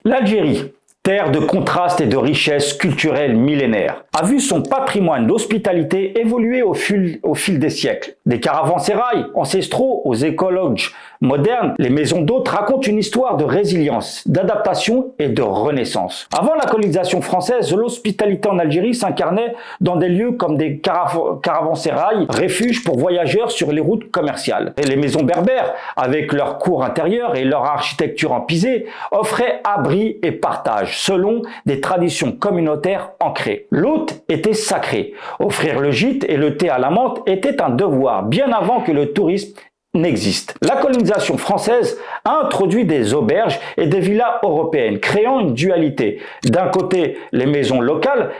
L'Algérie, terre de contrastes et de richesses culturelles millénaires, a vu son patrimoine d'hospitalité évoluer au fil des siècles. Des caravansérails ancestraux aux écologes modernes, les maisons d'hôtes racontent une histoire de résilience, d'adaptation et de renaissance. Avant la colonisation française, l'hospitalité en Algérie s'incarnait dans des lieux comme des caravansérails, refuges pour voyageurs sur les routes commerciales. Et les maisons berbères, avec leurs cours intérieures et leur architecture en pisé, offraient abri et partage, selon des traditions communautaires ancrées. L'hôte était sacré. Offrir le gîte et le thé à la menthe était un devoir, bien avant que le tourisme n'existe. La colonisation française a introduit des auberges et des villas européennes, créant une dualité. D'un côté, les maisons locales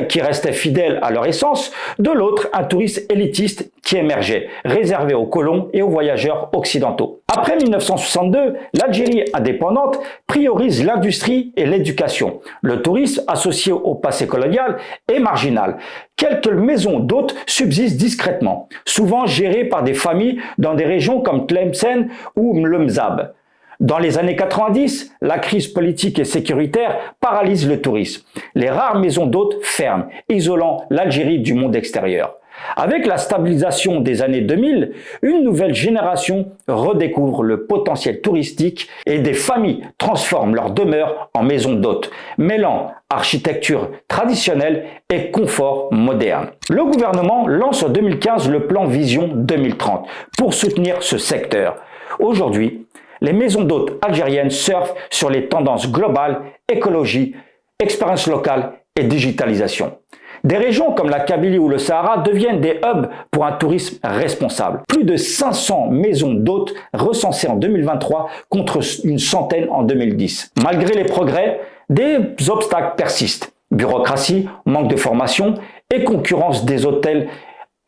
qui restaient fidèles à leur essence, de l'autre, un tourisme élitiste qui émergeait, réservé aux colons et aux voyageurs occidentaux. Après 1962, l'Algérie indépendante priorise l'industrie et l'éducation. Le tourisme associé au passé colonial est marginal. Quelques maisons d'hôtes subsistent discrètement, souvent gérées par des familles dans des régions comme Tlemcen ou Mlemzab. Dans les années 90, la crise politique et sécuritaire paralyse le tourisme. Les rares maisons d'hôtes ferment, isolant l'Algérie du monde extérieur. Avec la stabilisation des années 2000, une nouvelle génération redécouvre le potentiel touristique et des familles transforment leurs demeures en maisons d'hôtes, mêlant architecture traditionnelle et confort moderne. Le gouvernement lance en 2015 le plan Vision 2030 pour soutenir ce secteur. Aujourd'hui, les maisons d'hôtes algériennes surfent sur les tendances globales, écologie, expérience locale et digitalisation. Des régions comme la Kabylie ou le Sahara deviennent des hubs pour un tourisme responsable. Plus de 500 maisons d'hôtes recensées en 2023 contre une centaine en 2010. Malgré les progrès, des obstacles persistent. Bureaucratie, manque de formation et concurrence des hôtels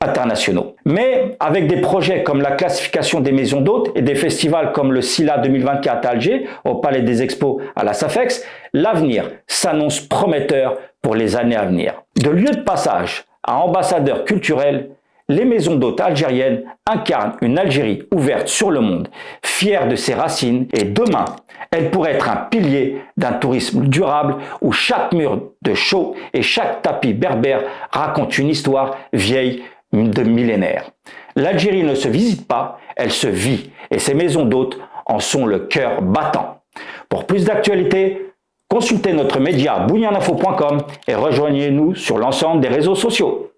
internationaux. Mais avec des projets comme la classification des maisons d'hôtes et des festivals comme le SILA 2024 à Alger, au Palais des Expos à la SAFEX, l'avenir s'annonce prometteur pour les années à venir. De lieu de passage à ambassadeur culturel, les maisons d'hôtes algériennes incarnent une Algérie ouverte sur le monde, fière de ses racines, et demain, elle pourrait être un pilier d'un tourisme durable où chaque mur de chaux et chaque tapis berbère raconte une histoire vieille de millénaires. L'Algérie ne se visite pas, elle se vit, et ces maisons d'hôtes en sont le cœur battant. Pour plus d'actualités, consultez notre média bounianinfo.com et rejoignez-nous sur l'ensemble des réseaux sociaux.